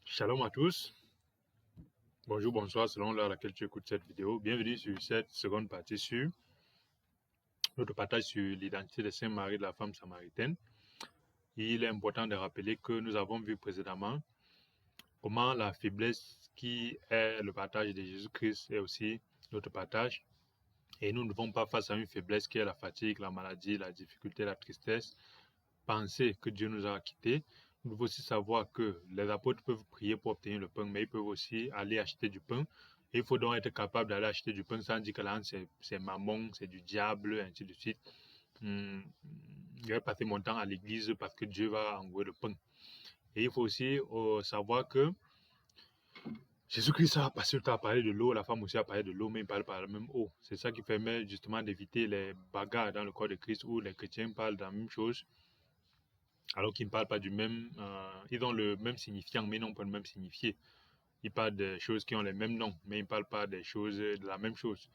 Shalom à tous. Bonjour, bonsoir, selon l'heure à laquelle tu écoutes cette vidéo. Bienvenue sur cette seconde partie sur notre partage sur l'identité de Saint-Marie de la femme samaritaine. Il est important de rappeler que nous avons vu précédemment comment la faiblesse qui est le partage de Jésus-Christ est aussi notre partage. Et nous ne devons pas, face à une faiblesse qui est la fatigue, la maladie, la difficulté, la tristesse, penser que Dieu nous a quittés. Nous devons aussi savoir que les apôtres peuvent prier pour obtenir le pain, mais ils peuvent aussi aller acheter du pain. Et il faut donc être capable d'aller acheter du pain sans dire que là, c'est mammon, c'est du diable, ainsi de suite. Je vais passer mon temps à l'église parce que Dieu va envoyer le pain. Et il faut aussi savoir que Jésus-Christ a passé le temps à parler de l'eau, la femme aussi a parlé de l'eau, mais ils parlent par la même eau. C'est ça qui permet justement d'éviter les bagarres dans le corps de Christ où les chrétiens parlent de la même chose, alors qu'ils ne parlent pas du même, ils ont le même signifiant, mais non pas le même signifié. Ils parlent des choses qui ont les mêmes noms, mais ils ne parlent pas des choses de la même chose.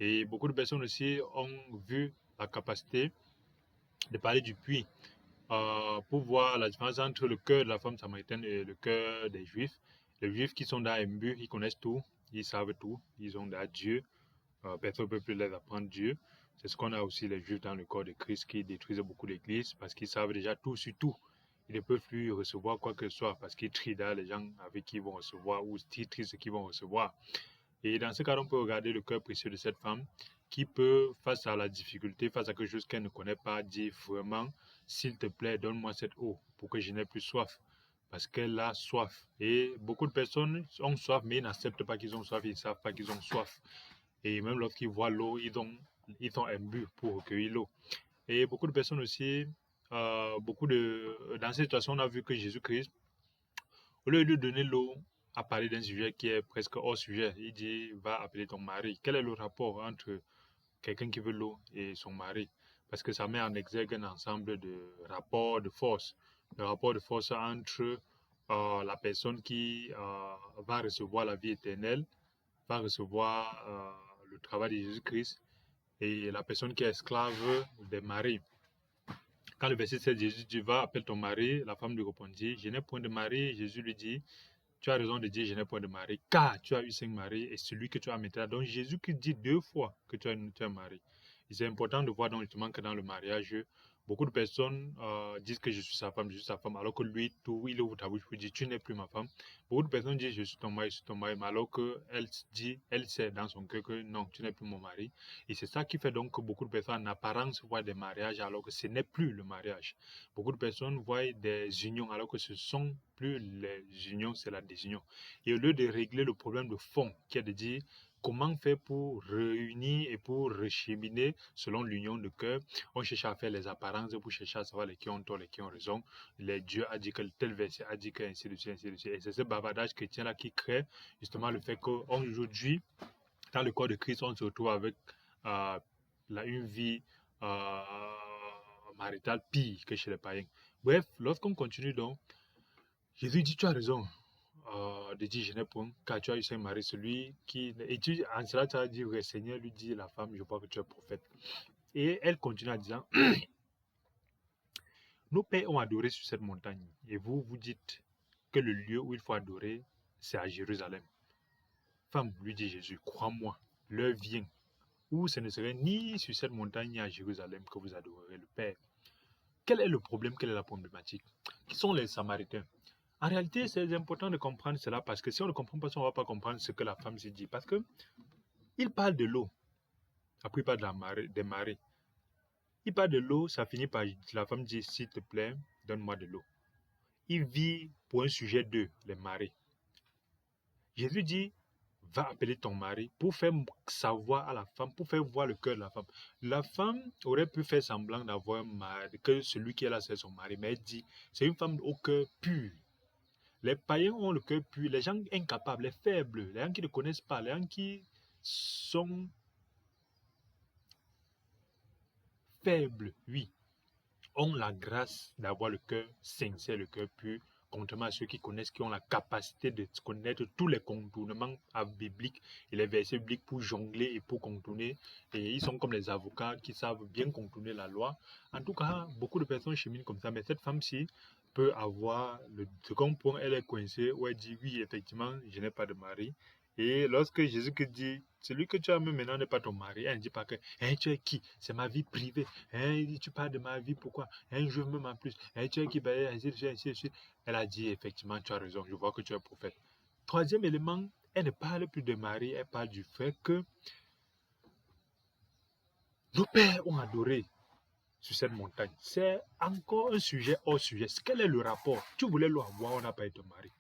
Et beaucoup de personnes aussi ont vu la capacité de parler du puits pour voir la différence entre le cœur de la femme samaritaine et le cœur des Juifs. Les Juifs qui sont dans un but, ils connaissent tout, ils savent tout, ils ont Dieu. Personne ne peut plus les apprendre Dieu. C'est ce qu'on a aussi les Juifs dans le corps de Christ qui détruisent beaucoup d'églises parce qu'ils savent déjà tout sur tout. Ils ne peuvent plus recevoir quoi que ce soit parce qu'ils trient dans les gens avec qui ils vont recevoir ou ils trient ce qu'ils vont recevoir. Et dans ce cas, on peut regarder le cœur précieux de cette femme qui peut, face à la difficulté, face à quelque chose qu'elle ne connaît pas, dire vraiment, s'il te plaît, donne-moi cette eau pour que je n'ai plus soif. Parce qu'elle a soif. Et beaucoup de personnes ont soif, mais ils n'acceptent pas qu'ils ont soif, ils ne savent pas qu'ils ont soif. Et même lorsqu'ils voient l'eau, ils ont un but pour recueillir l'eau. Et beaucoup de personnes aussi, dans cette situation, on a vu que Jésus-Christ, au lieu de donner l'eau, a parlé d'un sujet qui est presque hors sujet. Il dit, va appeler ton mari. Quel est le rapport entre quelqu'un qui veut l'eau et son mari? Parce que ça met en exergue un ensemble de rapports de force. Le rapport de force entre la personne qui va recevoir la vie éternelle, va recevoir le travail de Jésus-Christ, et la personne qui est esclave des maris. Quand le verset 7, Jésus dit, va, appelle ton mari, la femme lui répondit, je n'ai point de mari. Jésus lui dit, tu as raison de dire, je n'ai point de mari, car tu as eu 5 maris et celui que tu as maintenant. Donc Jésus qui dit 2 fois que tu as un mari. Et c'est important de voir donc justement que dans le mariage, beaucoup de personnes disent que je suis sa femme, alors que lui, tout, il ouvre ta bouche pour dire, tu n'es plus ma femme. Beaucoup de personnes disent, je suis ton mari, mais alors qu'elle dit, elle sait dans son cœur que non, tu n'es plus mon mari. Et c'est ça qui fait donc que beaucoup de personnes en apparence voient des mariages alors que ce n'est plus le mariage. Beaucoup de personnes voient des unions alors que ce ne sont plus les unions, c'est la désunion. Et au lieu de régler le problème de fond, qui est de dire comment faire pour réunir et pour recheminer selon l'union de cœur, on cherche à faire les apparences pour chercher à savoir les qui ont tort, les qui ont raison. Dieu a dit que tel verset a dit que ainsi de suite, ainsi de suite. Et c'est ce bavardage chrétien-là qui crée justement le fait qu'aujourd'hui, dans le corps de Christ, on se retrouve avec une vie maritale pire que chez les païens. Bref, lorsqu'on continue donc, Jésus dit, tu as raison de dire je n'ai point, car tu as eu Saint Marie, celui qui... Et en cela, tu as dit, le Seigneur lui dit, la femme, je crois que tu es prophète. Et elle continue en disant, nos pères ont adoré sur cette montagne, et vous, vous dites que le lieu où il faut adorer, c'est à Jérusalem. Femme, lui dit Jésus, crois-moi, l'heure vient où ce ne serait ni sur cette montagne ni à Jérusalem que vous adorerez le Père. Quel est le problème? Quelle est la problématique? Qui sont les Samaritains? En réalité, c'est important de comprendre cela parce que si on ne comprend pas ça, on ne va pas comprendre ce que la femme s'est dit. Parce qu'il parle de l'eau, après il parle des marées. Il parle de l'eau, ça finit par la femme dit, s'il te plaît, donne-moi de l'eau. Il vit pour un sujet de les marées. Jésus dit, va appeler ton mari pour faire savoir à la femme, pour faire voir le cœur de la femme. La femme aurait pu faire semblant d'avoir un mari, que celui qui est là c'est son mari, mais elle dit, c'est une femme au cœur pur. Les païens ont le cœur pur, les gens incapables, les faibles, les gens qui ne connaissent pas, les gens qui sont faibles, oui, ont la grâce d'avoir le cœur sincère, le cœur pur, contrairement à ceux qui connaissent, qui ont la capacité de connaître tous les contournements bibliques et les versets bibliques pour jongler et pour contourner. Et ils sont comme les avocats qui savent bien contourner la loi. En tout cas, beaucoup de personnes cheminent comme ça, mais cette femme-ci, peut avoir le second point, elle est coincée, où elle dit oui, effectivement, je n'ai pas de mari. Et lorsque Jésus dit, celui que tu as maintenant n'est pas ton mari, elle ne dit pas que tu es qui? C'est ma vie privée. Tu parles de ma vie, pourquoi? Je veux même en plus. Tu es qui? Ainsi de suite. Elle a dit, effectivement, tu as raison, je vois que tu es prophète. Troisième élément, elle ne parle plus de mari, elle parle du fait que nos pères ont adoré sur cette montagne. C'est encore un sujet hors sujet. Quel est le rapport? Tu voulais l'avoir, on n'a pas été marié.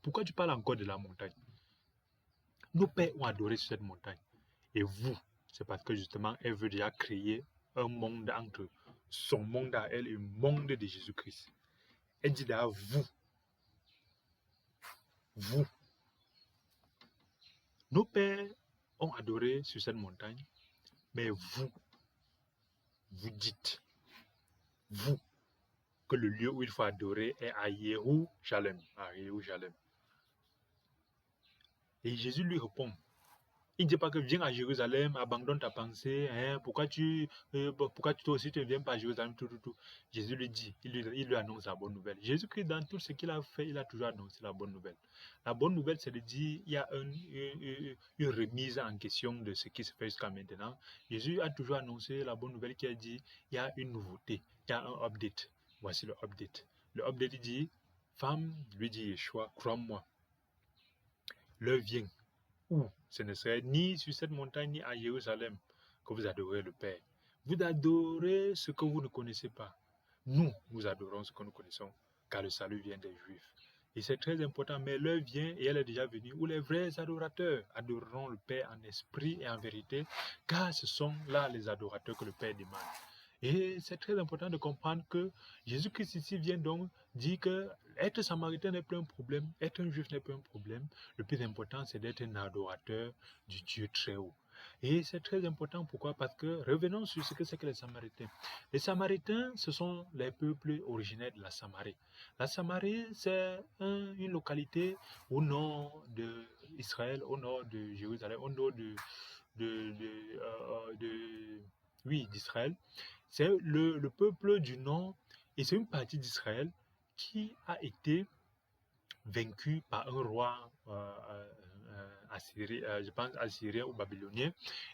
Pourquoi tu parles encore de la montagne? Nos pères ont adoré sur cette montagne. Et vous, c'est parce que justement, elle veut déjà créer un monde entre son monde à elle et le monde de Jésus-Christ. Elle dit d'ailleurs, vous. Nos pères ont adoré sur cette montagne, mais vous dites, vous, que le lieu où il faut adorer est à Jérusalem. Et Jésus lui répond, il ne dit pas que viens à Jérusalem, abandonne ta pensée, pourquoi toi aussi tu ne viens pas à Jérusalem, tout. Jésus lui dit, il lui annonce la bonne nouvelle. Jésus-Christ, dans tout ce qu'il a fait, il a toujours annoncé la bonne nouvelle. La bonne nouvelle, c'est de dire, il y a une remise en question de ce qui se fait jusqu'à maintenant. Jésus a toujours annoncé la bonne nouvelle qui a dit, il y a une nouveauté, il y a un update. Voici le update. Le update dit, femme, lui dit Yeshua, crois-moi, l'heure vient où ce ne serait ni sur cette montagne ni à Jérusalem que vous adorez le Père. Vous adorez ce que vous ne connaissez pas. Nous adorons ce que nous connaissons, car le salut vient des Juifs. Et c'est très important, mais l'heure vient, et elle est déjà venue, où les vrais adorateurs adoreront le Père en esprit et en vérité, car ce sont là les adorateurs que le Père demande. Et c'est très important de comprendre que Jésus-Christ ici vient donc dire que être samaritain n'est plus un problème, être un juif n'est plus un problème. Le plus important, c'est d'être un adorateur du Dieu très haut. Et c'est très important, pourquoi? Parce que revenons sur ce que c'est que les Samaritains. Les Samaritains, ce sont les peuples originaires de la Samarie. La Samarie, c'est une localité au nord d'Israël, au nord de Jérusalem, au nord d'Israël. C'est le peuple du nord et c'est une partie d'Israël qui a été vaincu par un roi assyrien, je pense assyrien ou babylonien,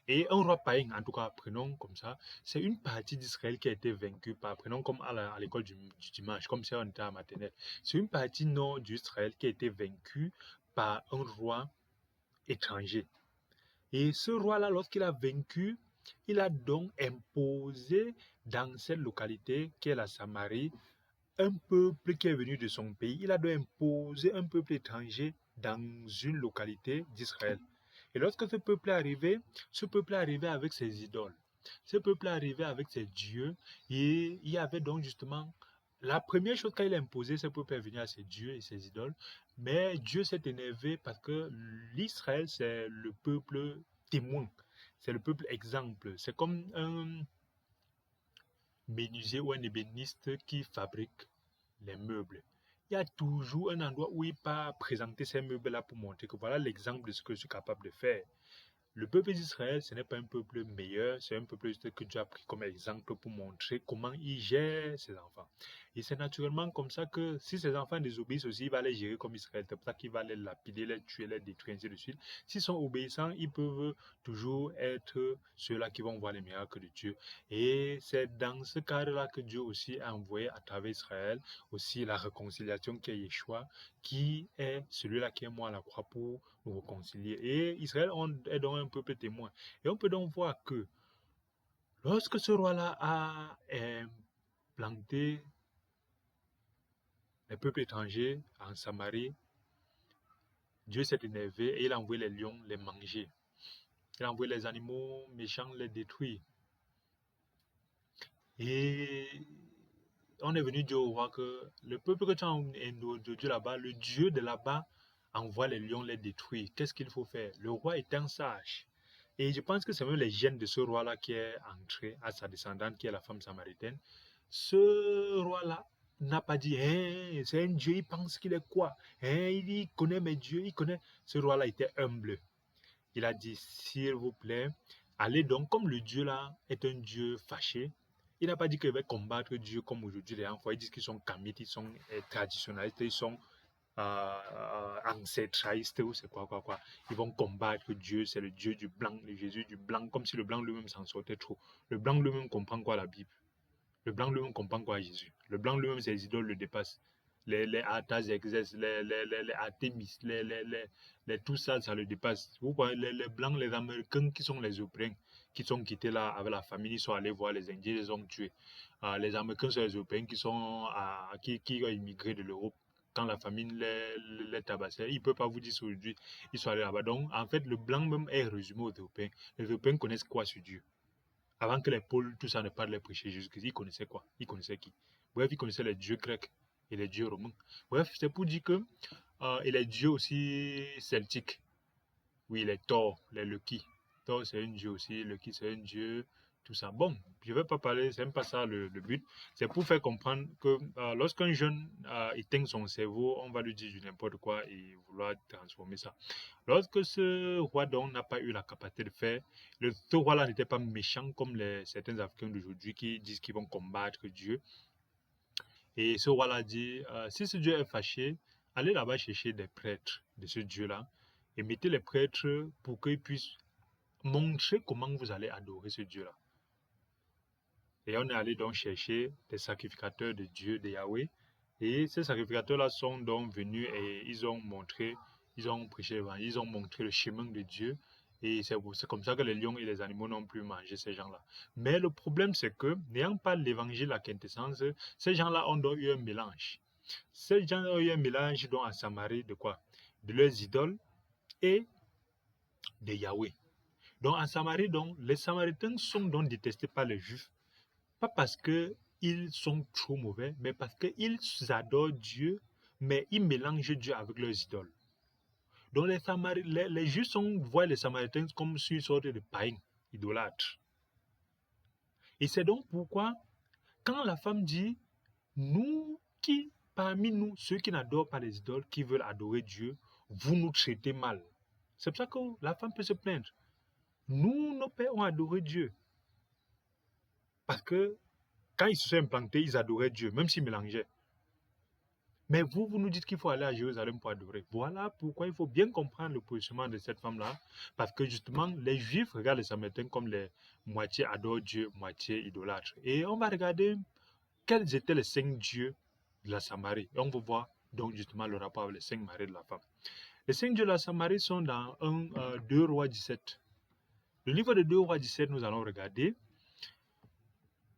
et un roi païen, en tout cas, prenons comme ça. C'est une partie d'Israël qui a été vaincue par, prenons comme à l'école du dimanche, comme si on était à maternelle. C'est une partie nord d'Israël qui a été vaincue par un roi étranger. Et ce roi-là, lorsqu'il a vaincu, il a donc imposé dans cette localité qui est la Samarie, un peuple qui est venu de son pays. Il a donc imposé un peuple étranger dans une localité d'Israël. Et lorsque ce peuple est arrivé avec ses idoles. Ce peuple est arrivé avec ses dieux. Et il y avait donc justement la première chose qu'il a imposé, ce peuple est venu à ses dieux et ses idoles. Mais Dieu s'est énervé parce que l'Israël, c'est le peuple témoin. C'est le peuple exemple. C'est comme un menuisier ou un ébéniste qui fabrique les meubles. Il y a toujours un endroit où il peut présenter ces meubles-là pour montrer que voilà l'exemple de ce que je suis capable de faire. Le peuple d'Israël, ce n'est pas un peuple meilleur, c'est un peuple que Dieu a pris comme exemple pour montrer comment il gère ses enfants. Et c'est naturellement comme ça que si ses enfants désobéissent aussi, il va les gérer comme Israël. C'est pour ça qu'il va les lapider, les tuer, les détruire, ainsi de suite. S'ils sont obéissants, ils peuvent toujours être ceux-là qui vont voir les miracles de Dieu. Et c'est dans ce cadre-là que Dieu aussi a envoyé à travers Israël aussi la réconciliation qui est Yeshua, qui est celui-là qui est mort à la croix pour nous réconcilier. Et Israël est donc un peuple témoin. Et on peut donc voir que lorsque ce roi-là a planté les peuples étrangers en Samarie, Dieu s'est énervé et il a envoyé les lions les manger. Il a envoyé les animaux méchants les détruire. Et on est venu dire au roi que le peuple que tu as introduit là-bas, le Dieu de là-bas, envoie les lions les détruire. Qu'est-ce qu'il faut faire? Le roi est un sage. Et je pense que c'est même les gènes de ce roi-là qui est entré à sa descendante, qui est la femme samaritaine. Ce roi-là n'a pas dit, c'est un Dieu, il pense qu'il est quoi? Il connaît mes dieux, il connaît. Ce roi-là était humble. Il a dit, s'il vous plaît, allez donc, comme le Dieu là est un Dieu fâché, Il n'a pas dit qu'il va combattre Dieu comme aujourd'hui les enfants. Ils disent qu'ils sont kamites, ils sont traditionnalistes, ils sont ancestralistes ou c'est quoi. Ils vont combattre Dieu, c'est le Dieu du blanc, le Jésus du blanc, comme si le blanc lui-même s'en sortait trop. Le blanc lui-même comprend quoi la Bible? Le blanc lui-même comprend quoi Jésus? Le blanc lui-même, ses idoles le dépassent. Les Artaxerxès, les Artémis, tout ça, ça le dépasse. Vous voyez, les blancs, les Américains qui sont les Européens, qui sont quittés là avec la famille, ils sont allés voir les Indiens, ils les ont tués. Les Américains sont les Européens qui ont immigré de l'Europe. Quand la famine les tabassait, ils ne peuvent pas vous dire aujourd'hui, ils sont allés là-bas. Donc, en fait, le blanc même est résumé aux Européens. Les Européens connaissent quoi sur Dieu? Avant que les Pôles, tout ça ne parle de prêcher Jésus-Christ, ils connaissaient quoi? Ils connaissaient qui? Bref, ils connaissaient les dieux grecs et les dieux romains. Bref, c'est pour dire que et les dieux aussi celtiques. Oui, les Thor, les Loki. Thor, c'est un dieu aussi. Loki, c'est un dieu. Tout ça. Bon, je ne vais pas parler, c'est même pas ça le but. C'est pour faire comprendre que lorsqu'un jeune éteint son cerveau, on va lui dire du n'importe quoi et vouloir transformer ça. Lorsque ce roi donc n'a pas eu la capacité de faire, ce roi-là n'était pas méchant comme certains Africains d'aujourd'hui qui disent qu'ils vont combattre Dieu. Et ce roi-là dit, si ce Dieu est fâché, allez là-bas chercher des prêtres de ce Dieu-là et mettez les prêtres pour qu'ils puissent montrer comment vous allez adorer ce Dieu-là. Et on est allé donc chercher des sacrificateurs de Dieu, de Yahweh. Et ces sacrificateurs-là sont donc venus et ils ont prêché, ils ont montré le chemin de Dieu. Et c'est comme ça que les lions et les animaux n'ont plus mangé ces gens-là. Mais le problème, c'est que, n'ayant pas l'évangile à quintessence, ces gens-là ont donc eu un mélange. Ces gens ont eu un mélange donc à Samarie de quoi? De leurs idoles et de Yahweh. Donc en Samarie, donc, les Samaritains sont donc détestés par les Juifs. Pas parce qu'ils sont trop mauvais, mais parce qu'ils adorent Dieu, mais ils mélangent Dieu avec leurs idoles. Donc les Juifs voient les Samaritains comme une sorte de païens, idolâtres. Et c'est donc pourquoi, quand la femme dit, parmi nous, ceux qui n'adorent pas les idoles, qui veulent adorer Dieu, vous nous traitez mal. C'est pour ça que la femme peut se plaindre. Nous, nos pères ont adoré Dieu. Parce que quand ils se sont implantés, ils adoraient Dieu, même s'ils mélangeaient. Mais vous nous dites qu'il faut aller à Jérusalem pour adorer. Voilà pourquoi il faut bien comprendre le positionnement de cette femme-là. Parce que justement, les Juifs regardent les Samaritains comme les moitié adorent Dieu, moitié idolâtres. Et on va regarder quels étaient les 5 dieux de la Samarie. Et on va voir donc justement le rapport avec les 5 maris de la femme. Les 5 dieux de la Samarie sont dans 2 Rois 17. Le livre de 2 Rois 17, nous allons regarder.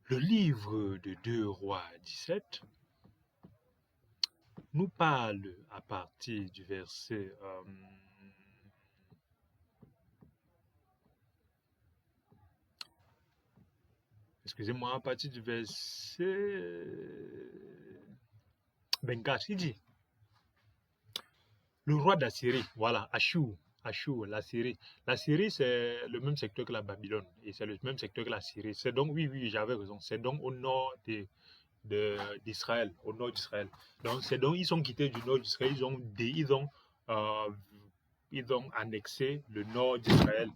Le livre de 2 Rois 17 nous parle à partir du verset excusez-moi, à partir du verset 24, il dit le roi d'Assyrie, voilà, Ashur, la Syrie. La Syrie, c'est le même secteur que la Babylone et c'est le même secteur que la Syrie. C'est donc, oui, j'avais raison, c'est donc au nord d'Israël, au nord d'Israël. Donc, ils sont quittés du nord d'Israël, ils ont annexé le nord d'Israël.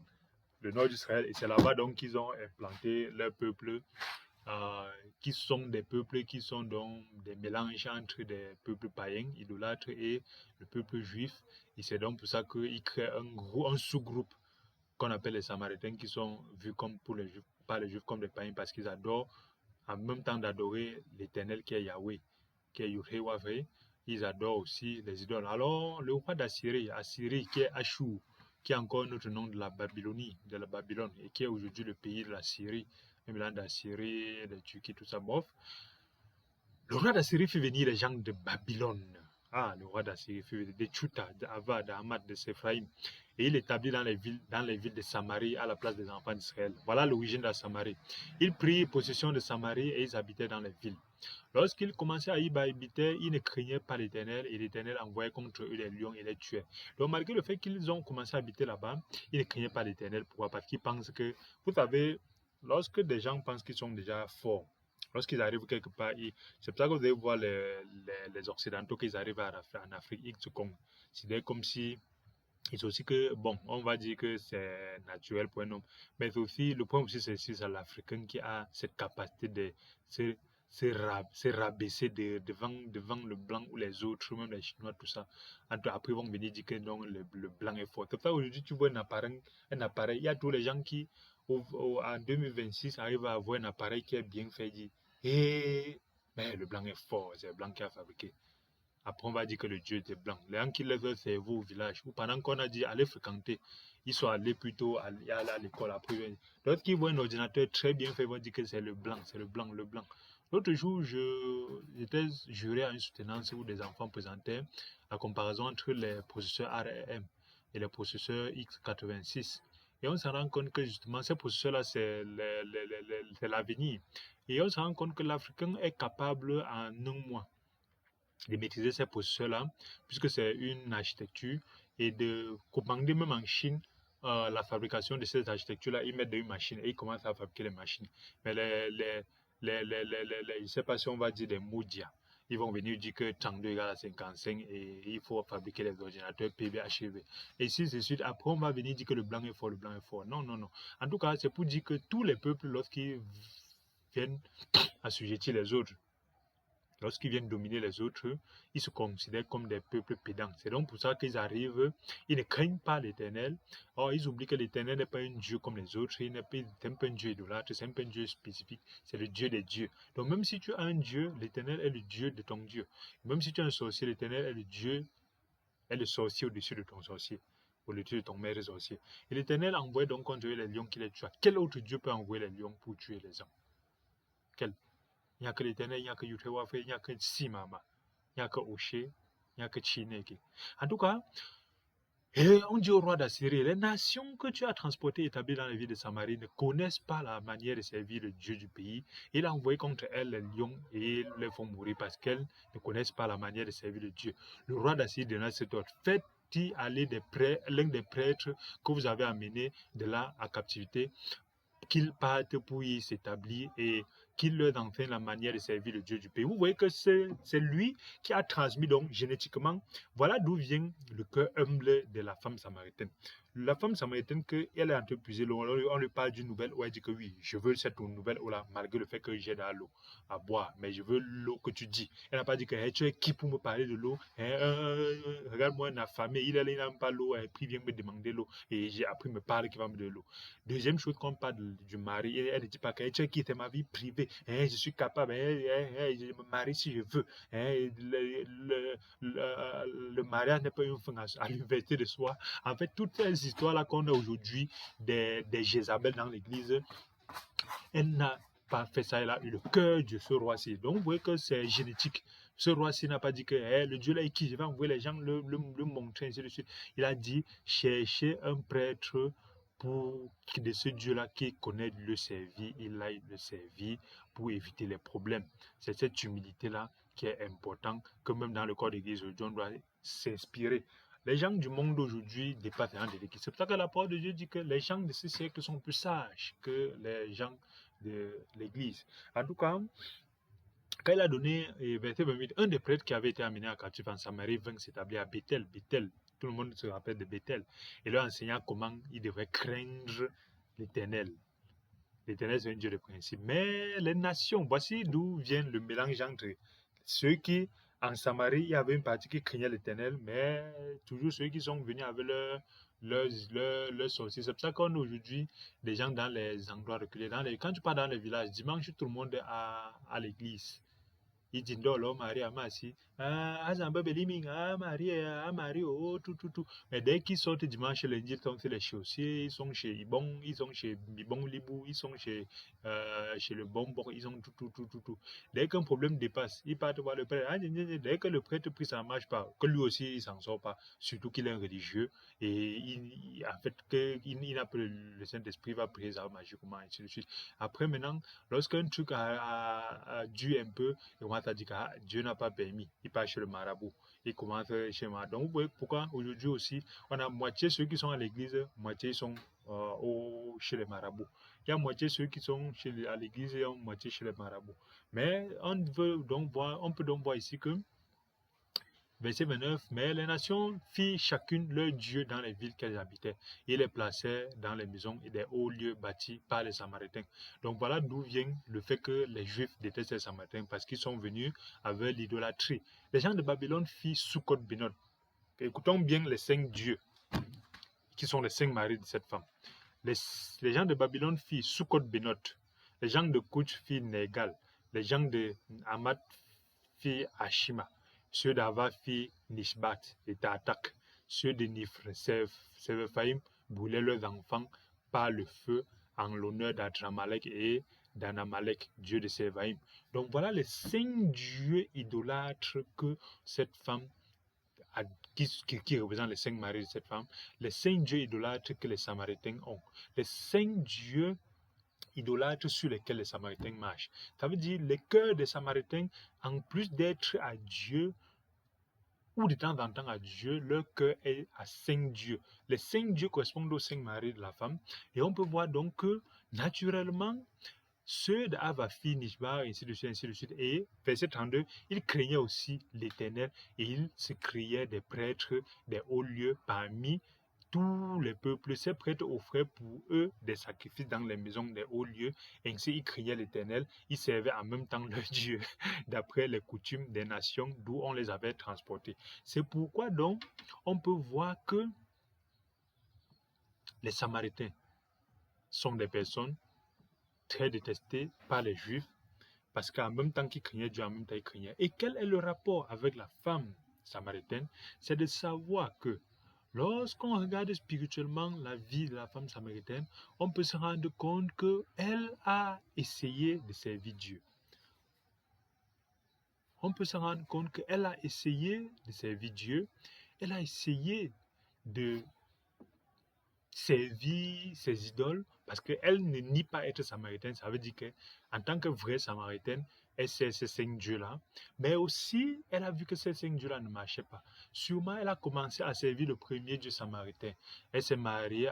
Le nord d'Israël, et c'est là-bas donc qu'ils ont implanté leur peuple, qui sont des peuples qui sont donc des mélanges entre des peuples païens, idolâtres et le peuple juif. Et c'est donc pour ça qu'ils créent un sous-groupe qu'on appelle les Samaritains, qui sont vus comme pour les Juifs, pas les Juifs comme des païens, parce qu'ils adorent, en même temps d'adorer l'Éternel qui est Yahweh, qui est Yahweh, ils adorent aussi les idoles. Alors, le roi d'Assyrie, qui est Ashur, qui est encore un autre nom de la Babylonie, de la Babylone, et qui est aujourd'hui le pays de la Syrie, un mélange d'Assyrie, de Turquie, tout ça, bof. Le roi d'Assyrie fait venir les gens de Babylone. Le roi d'Assyrie fait venir de Tchouta, d'Ava, d'Hamad, de Séphraïm. Et il établit dans les villes de Samarie à la place des enfants d'Israël. Voilà l'origine de la Samarie. Ils prirent possession de Samarie et ils habitaient dans les villes. Lorsqu'ils commençaient à y habiter, ils ne craignaient pas l'Éternel et l'Éternel envoyait contre eux les lions et les tuait. Donc malgré le fait qu'ils ont commencé à habiter là-bas, ils ne craignaient pas l'Éternel. Pourquoi? Parce qu'ils pensent que, vous savez, lorsque des gens pensent qu'ils sont déjà forts, lorsqu'ils arrivent quelque part, c'est pour ça que vous allez voir les Occidentaux qu'ils arrivent en Afrique, ils se considèrent comme si Et c'est aussi que, bon, on va dire que c'est naturel pour un homme, mais c'est aussi, le point aussi, c'est l'Africain qui a cette capacité de se, se rabaisser devant le blanc ou les autres, même les Chinois, tout ça. Après, ils vont venir dire que non, le blanc est fort. C'est pour ça aujourd'hui, tu vois un appareil, il y a tous les gens qui, en 2026, arrivent à avoir un appareil qui est bien fait, dit, hé, mais le blanc est fort, c'est le blanc qui a fabriqué. Après, on va dire que le Dieu était blanc. Les gens qui lèvent leur cerveau au village, ou pendant qu'on a dit allez fréquenter, ils sont allés plutôt aller à l'école. Après, lorsqu'ils voient un ordinateur très bien fait, ils vont dire que c'est le blanc, c'est le blanc, le blanc. L'autre jour, j'étais juré à une soutenance où des enfants présentaient la comparaison entre les processeurs ARM et les processeurs x86. Et on se rend compte que justement, ces processeurs-là, c'est l'avenir. Et on se rend compte que l'Africain est capable en un mois de maîtriser ces processeurs-là, puisque c'est une architecture, et de commander même en Chine la fabrication de ces architectures-là, ils mettent dans une machine et ils commencent à fabriquer les machines. Mais je ne sais pas si on va dire des moudias. Ils vont venir dire que 32 égale à 55 et il faut fabriquer les ordinateurs PBHV. Et si c'est suite, après on va venir dire que le blanc est fort, le blanc est fort. Non, non, non. En tout cas, c'est pour dire que tous les peuples, lorsqu'ils viennent assujettir les autres, lorsqu'ils viennent dominer les autres, ils se considèrent comme des peuples pédants. C'est donc pour ça qu'ils arrivent, ils ne craignent pas l'Éternel. Or, ils oublient que l'Éternel n'est pas un Dieu comme les autres, il n'est pas un Dieu idolâtre, c'est pas un Dieu spécifique, c'est le Dieu des dieux. Donc même si tu as un Dieu, l'Éternel est le Dieu de ton Dieu. Même si tu as un sorcier, l'Éternel est le Dieu, est le sorcier au-dessus de ton sorcier, au-dessus de ton maître sorcier. Et l'Éternel envoie donc contre les lions qui les tuent. Quel autre Dieu peut envoyer les lions pour tuer les hommes? Quel? Il n'y a que l'Éternel, il n'y a que Yutewafe, il n'y a que Simama, il n'y a que Oshé, il n'y a que Chineke. En tout cas, on dit au roi d'Assyrie, les nations que tu as transportées et établies dans la ville de Samarie ne connaissent pas la manière de servir le Dieu du pays. Il a envoyé contre elles les lions et ils les font mourir parce qu'elles ne connaissent pas la manière de servir le Dieu. Le roi d'Assyrie donna cet ordre. Faites-y aller l'un des prêtres que vous avez amené de là à captivité, qu'ils partent pour y s'établir et qu'il leur enseigne la manière de servir le Dieu du pays. Vous voyez que c'est lui qui a transmis donc génétiquement. Voilà d'où vient le cœur humble de la femme samaritaine. La femme samaritaine, elle est en train de puiser l'eau, on lui parle d'une nouvelle où elle dit que oui, je veux cette nouvelle eau là, malgré le fait que j'ai de l'eau à boire, mais je veux l'eau que tu dis. Elle n'a pas dit que hey, tu es qui pour me parler de l'eau, regarde-moi un affamé, il n'a même pas l'eau, et puis il vient me demander l'eau, et j'ai appris me parler qu'il va me donner l'eau. Deuxième chose, quand on parle du mari, elle ne dit pas que tu es qui, c'est ma vie privée, je suis capable, je me marie si je veux. Le mariage n'est pas une fin à l'université de soi. En fait, toutes ces histoires-là qu'on a aujourd'hui, des Jézabel dans l'église, elle n'a pas fait ça, elle a eu le cœur de ce roi-ci. Donc vous voyez que c'est génétique. Ce roi-ci n'a pas dit que le Dieu là est qui, je vais envoyer les gens le montrer, ainsi de suite. Il a dit chercher un prêtre pour de ce Dieu-là qui connaît le servir, il aille le servir pour éviter les problèmes. C'est cette humilité-là qui est importante, que même dans le corps d'église, on doit s'inspirer. Les gens du monde d'aujourd'hui dépassent les gens de l'église. C'est pour ça que la parole de Dieu dit que les gens de ce siècle sont plus sages que les gens de l'église. En tout cas, quand il a donné, verset 28, un des prêtres qui avait été amené à captif en Samarie vint s'établir à Bethel. Bethel, tout le monde se rappelle de Bethel. Et leur enseignant comment il devrait craindre l'Éternel. L'Éternel, c'est un Dieu de principe. Mais les nations, voici d'où vient le mélange entre ceux qui, en Samarie, il y avait une partie qui craignait l'Éternel, mais toujours ceux qui sont venus avec leurs sorciers. C'est pour ça qu'on a aujourd'hui des gens dans les endroits reculés. Quand tu pars dans les villages, dimanche, tout le monde est à l'église. Idindolo Marie Amasi, Azamba Beliming, Marie, oh, tout. Mais dès qu'ils sortent dimanche, lundi, ils sont chez les chaussiers, ils sont chez Ibon, ils sont chez Bibon Libou, ils sont chez le Bonbon, ils ont tout. Dès qu'un problème dépasse, ils partent voir le prêtre. Dès que le prêtre prie, ça ne marche pas, que lui aussi, il ne s'en sort pas, surtout qu'il est un religieux, et en fait, il n'a pas le Saint-Esprit, va prier ça magiquement, ainsi de suite. Après, maintenant, lorsqu'un truc a dû un peu, il commence à dire que Dieu n'a pas permis. Il part chez le marabout. Il commence chez le marabout. Donc, vous voyez pourquoi aujourd'hui aussi, on a moitié ceux qui sont à l'église, moitié sont chez les marabouts. Il y a moitié ceux qui sont à l'église et moitié chez les marabouts. Mais on peut donc voir ici que Verset 29, mais les nations firent chacune leur dieu dans les villes qu'elles habitaient et les placèrent dans les maisons et des hauts lieux bâtis par les Samaritains. Donc voilà d'où vient le fait que les Juifs détestent les Samaritains, parce qu'ils sont venus avec l'idolâtrie. Les gens de Babylone firent Sukkot-Benot. Écoutons bien les 5 dieux, qui sont les 5 maris de cette femme. Les gens de Babylone firent Sukkot-Benot. Les gens de Kutch firent Négal. Les gens de Hamath firent Ashima. Ceux d'Ava firent Nishbat et Tartak. Ceux de Nifre-Sephaïm brûlaient leurs enfants par le feu en l'honneur d'Adramalek et d'Anamalek, dieu de Sephaïm. Donc voilà les 5 dieux idolâtres que cette femme qui représentent les 5 maris de cette femme, les 5 dieux idolâtres que les Samaritains ont, les 5 dieux idolâtres sur lesquels les Samaritains marchent. Ça veut dire le cœur des Samaritains, en plus d'être à Dieu, ou de temps en temps à Dieu, leur cœur est à 5 dieux. Les 5 dieux correspondent aux 5 maris de la femme. Et on peut voir donc que, naturellement, ceux d'Avafi, Nishbar, ainsi de suite, ainsi de suite. Et verset 32, ils craignaient aussi l'Éternel et ils se criaient des prêtres des hauts lieux parmi tous les peuples. Ces prêtres offraient pour eux des sacrifices dans les maisons des hauts lieux. Ainsi, ils criaient l'Éternel. Ils servaient en même temps leur Dieu, d'après les coutumes des nations d'où on les avait transportés. C'est pourquoi donc, on peut voir que les Samaritains sont des personnes très détestées par les Juifs, parce qu'en même temps qu'ils craignaient Dieu, en même temps ils craignaient. Et quel est le rapport avec la femme samaritaine? C'est de savoir que lorsqu'on regarde spirituellement la vie de la femme samaritaine, on peut se rendre compte qu'elle a essayé de servir Dieu. On peut se rendre compte qu'elle a essayé de servir Dieu, elle a essayé de servir ses idoles, parce qu'elle ne nie pas être samaritaine. Ça veut dire qu'en tant que vraie samaritaine, elle sert ces 5 dieux-là, mais aussi elle a vu que ces 5 dieux-là ne marchaient pas. Sûrement, elle a commencé à servir le premier dieu samaritain. Elle s'est mariée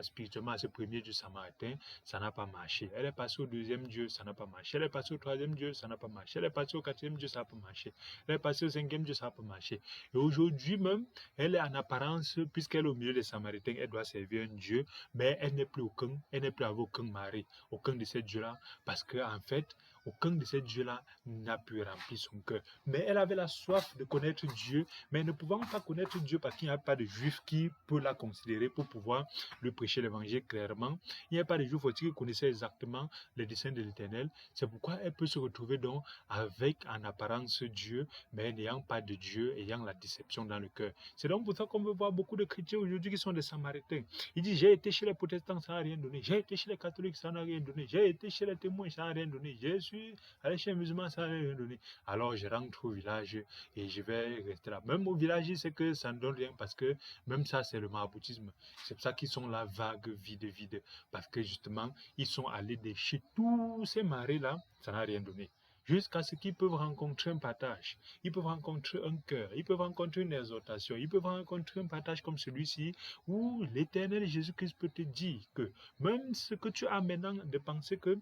spirituellement à ce premier dieu samaritain, ça n'a pas marché. Elle est passée au deuxième dieu, ça n'a pas marché. Elle est passée au troisième dieu, ça n'a pas marché. Elle est passée au quatrième dieu, ça n'a pas marché. Elle est passée au cinquième dieu, ça n'a pas marché. Et aujourd'hui même, elle est en apparence, puisqu'elle est au milieu des Samaritains, elle doit servir un Dieu, mais elle n'est plus avec aucun mari, aucun de ces dieux-là, parce qu'en fait, aucun de ces dieux-là n'a pu remplir son cœur. Mais elle avait la soif de connaître Dieu, mais ne pouvant pas connaître Dieu parce qu'il n'y a pas de juif qui peut la considérer pour pouvoir lui prêcher l'évangile clairement. Il n'y a pas de juif aussi qui connaissait exactement les desseins de l'Éternel. C'est pourquoi elle peut se retrouver donc avec en apparence Dieu, mais n'ayant pas de Dieu, ayant la déception dans le cœur. C'est donc pour ça qu'on peut voir beaucoup de chrétiens aujourd'hui qui sont des Samaritains. Ils disent, j'ai été chez les protestants, ça n'a rien donné. J'ai été chez les catholiques, ça n'a rien donné. J'ai été chez les témoins, ça n'a rien donné. Je suis allé chez les musulmans, ça n'a rien donné. Alors je rentre au village et je vais rester là. Même au village, c'est que ça ne donne rien, parce que même ça, c'est le maraboutisme. C'est pour ça qu'ils sont là, vagues, vides. Parce que justement, ils sont allés chez tous ces maris-là, ça n'a rien donné. Jusqu'à ce qu'ils peuvent rencontrer un partage, ils peuvent rencontrer un cœur, ils peuvent rencontrer une exhortation, ils peuvent rencontrer un partage comme celui-ci, où l'Éternel Jésus-Christ peut te dire que même ce que tu as maintenant de penser que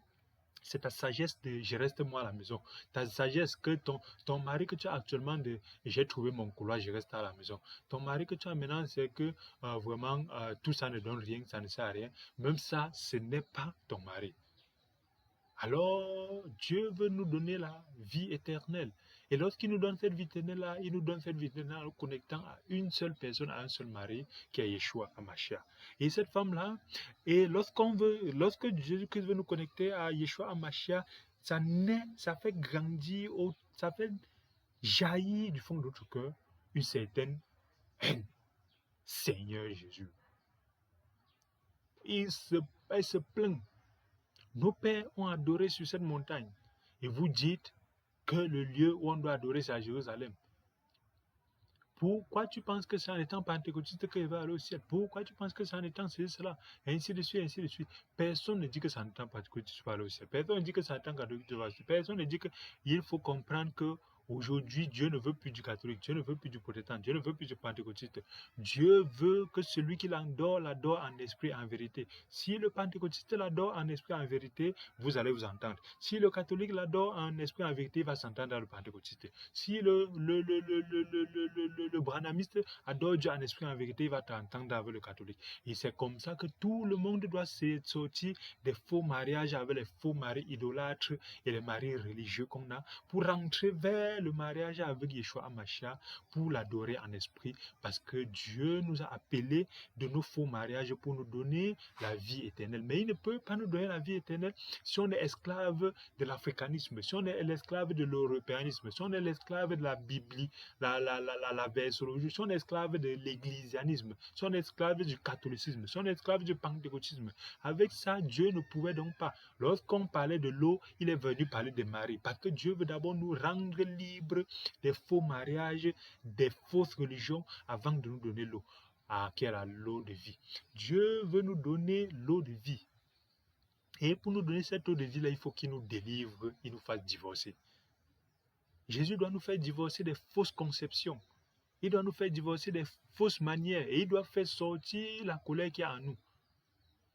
c'est ta sagesse de je reste moi à la maison, ta sagesse que ton mari que tu as actuellement de j'ai trouvé mon couloir, je reste à la maison, ton mari que tu as maintenant c'est que vraiment tout ça ne donne rien, ça ne sert à rien, même ça ce n'est pas ton mari. Alors, Dieu veut nous donner la vie éternelle. Et lorsqu'il nous donne cette vie éternelle-là, il nous donne cette vie éternelle en nous connectant à une seule personne, à un seul mari, qui est Yeshua HaMashiach. Et cette femme-là, et lorsque Jésus-Christ veut nous connecter à Yeshua HaMashiach, ça fait grandir, ça fait jaillir du fond de notre cœur une certaine haine. Seigneur Jésus. Elle se plaint. Nos pères ont adoré sur cette montagne. Et vous dites que le lieu où on doit adorer, c'est à Jérusalem. Pourquoi tu penses que c'est en étant pentecôtiste qu'il va aller au ciel? Pourquoi tu penses que c'est en étant cela? Et ainsi de suite, ainsi de suite. Personne ne dit que c'est en étant pentecôtiste qu'il va aller au ciel. Personne ne dit que c'est en étant catholique qu'il va aller au ciel. Personne ne dit qu'il faut comprendre que Aujourd'hui, Dieu ne veut plus du catholique, Dieu ne veut plus du protestant, Dieu ne veut plus du pentecôtiste. Dieu veut que celui qui l'adore en esprit et en vérité. Si le pentecôtiste l'adore en esprit et en vérité, vous allez vous entendre. Si le catholique l'adore en esprit et en vérité, il va s'entendre dans le pentecôtiste. Si le branhamiste adore Dieu en esprit et en vérité, il va t'entendre avec le catholique. Et c'est comme ça que tout le monde doit sortir des faux mariages avec les faux maris idolâtres et les maris religieux qu'on a pour rentrer vers le mariage avec Yeshua Hamashiach pour l'adorer en esprit, parce que Dieu nous a appelés de nos faux mariages pour nous donner la vie éternelle. Mais il ne peut pas nous donner la vie éternelle si on est esclave de l'africanisme, si on est l'esclave de l'européanisme, si on est l'esclave de la Bible, la versologie, si on est esclave de l'églisianisme, si on est esclave du catholicisme, si on est esclave du pentecôtisme. Avec ça, Dieu ne pouvait donc pas. Lorsqu'on parlait de l'eau, il est venu parler de Marie, parce que Dieu veut d'abord nous rendre libres des faux mariages, des fausses religions, avant de nous donner l'eau, qui est l'eau de vie. Dieu veut nous donner l'eau de vie. Et pour nous donner cette eau de vie-là, il faut qu'il nous délivre, il nous fasse divorcer. Jésus doit nous faire divorcer des fausses conceptions. Il doit nous faire divorcer des fausses manières. Et il doit faire sortir la colère qu'il y a en nous.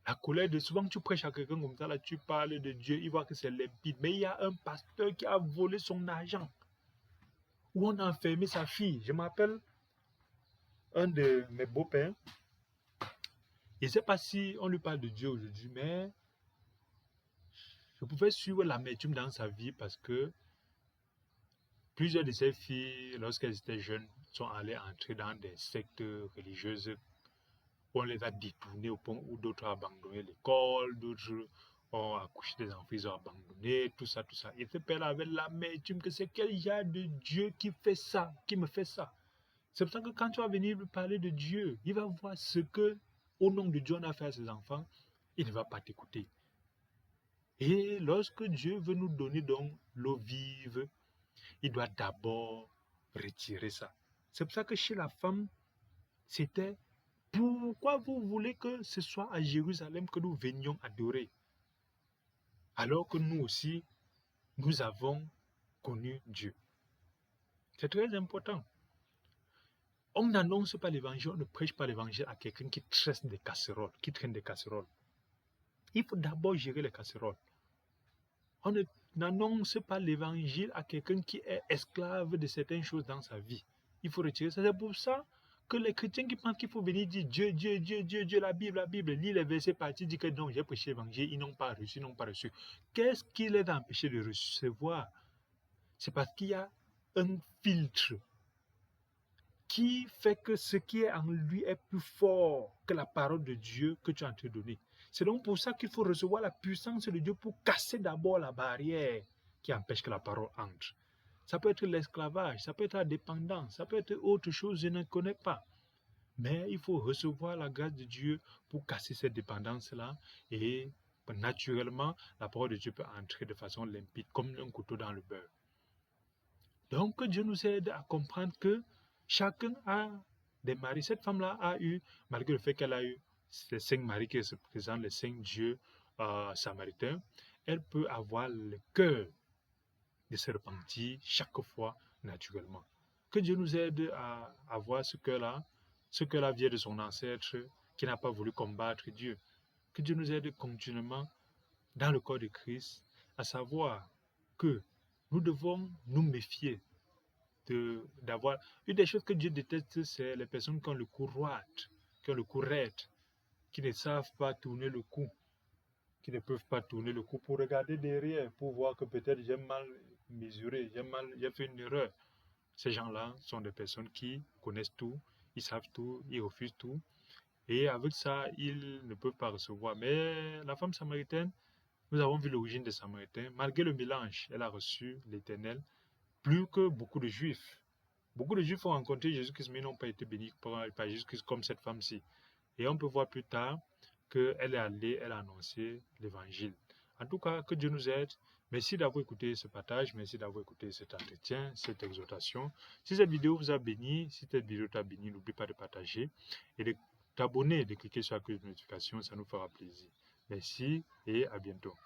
La colère de souvent tu prêches à quelqu'un comme ça, là, tu parles de Dieu, il voit que c'est limpide. Mais il y a un pasteur qui a volé son argent. Ou on a enfermé sa fille. Je m'appelle un de mes beaux-pères. Je ne sais pas si on lui parle de Dieu aujourd'hui, mais je pouvais suivre l'amertume dans sa vie parce que plusieurs de ses filles, lorsqu'elles étaient jeunes, sont allées entrer dans des sectes religieuses. On les a détournées au point où d'autres ont abandonné l'école, d'autres ont accouché des enfants, ils ont abandonné, tout ça, tout ça. Et ce père avait l'amertume que c'est quel genre de Dieu qui fait ça, qui me fait ça. C'est pour ça que quand tu vas venir lui parler de Dieu, il va voir ce que, au nom de Dieu, on a fait à ses enfants, il ne va pas t'écouter. Et lorsque Dieu veut nous donner donc l'eau vive, il doit d'abord retirer ça. C'est pour ça que chez la femme, c'était pourquoi vous voulez que ce soit à Jérusalem que nous venions adorer, alors que nous aussi, nous avons connu Dieu. C'est très important. On n'annonce pas l'évangile, on ne prêche pas l'évangile à quelqu'un qui traîne des casseroles, Il faut d'abord gérer les casseroles. On n'annonce pas l'évangile à quelqu'un qui est esclave de certaines choses dans sa vie. Il faut retirer ça. C'est pour ça que les chrétiens qui pensent qu'il faut venir dire Dieu, Dieu, Dieu, Dieu, Dieu, la Bible, lire les versets partis, dire que non, j'ai prêché l'évangile, ils n'ont pas reçu. Qu'est-ce qui les a empêchés de recevoir? C'est parce qu'il y a un filtre qui fait que ce qui est en lui est plus fort que la parole de Dieu que tu es en train de donner. C'est donc pour ça qu'il faut recevoir la puissance de Dieu pour casser d'abord la barrière qui empêche que la parole entre. Ça peut être l'esclavage, ça peut être la dépendance, ça peut être autre chose, je ne connais pas. Mais il faut recevoir la grâce de Dieu pour casser cette dépendance-là et naturellement, la parole de Dieu peut entrer de façon limpide comme un couteau dans le beurre. Donc, que Dieu nous aide à comprendre que chacun a des maris. Cette femme-là a eu, malgré le fait qu'elle a eu les 5 maris qui se présentent, les 5 dieux samaritains, elle peut avoir le cœur de se repentir chaque fois naturellement. Que Dieu nous aide à avoir ce cœur-là vient de son ancêtre qui n'a pas voulu combattre Dieu. Que Dieu nous aide continuellement dans le corps de Christ à savoir que nous devons nous méfier d'avoir. Une des choses que Dieu déteste, c'est les personnes qui ont le cou droit, qui ont le cou raide, qui ne savent pas tourner le cou, qui ne peuvent pas tourner le cou pour regarder derrière, pour voir que peut-être j'ai mal mesuré, j'ai fait une erreur. Ces gens-là sont des personnes qui connaissent tout, ils savent tout, ils refusent tout. Et avec ça, ils ne peuvent pas recevoir. Mais la femme samaritaine, nous avons vu l'origine des Samaritains. Malgré le mélange, elle a reçu l'Éternel plus que beaucoup de Juifs. Beaucoup de Juifs ont rencontré Jésus-Christ, mais n'ont pas été bénis par Jésus-Christ comme cette femme-ci. Et on peut voir plus tard qu'elle est allée, elle a annoncé l'Évangile. En tout cas, que Dieu nous aide. Merci d'avoir écouté ce partage, merci d'avoir écouté cet entretien, cette exhortation. Si cette vidéo vous a béni, si cette vidéo t'a béni, n'oublie pas de partager et de t'abonner, de cliquer sur la cloche de notification, ça nous fera plaisir. Merci et à bientôt.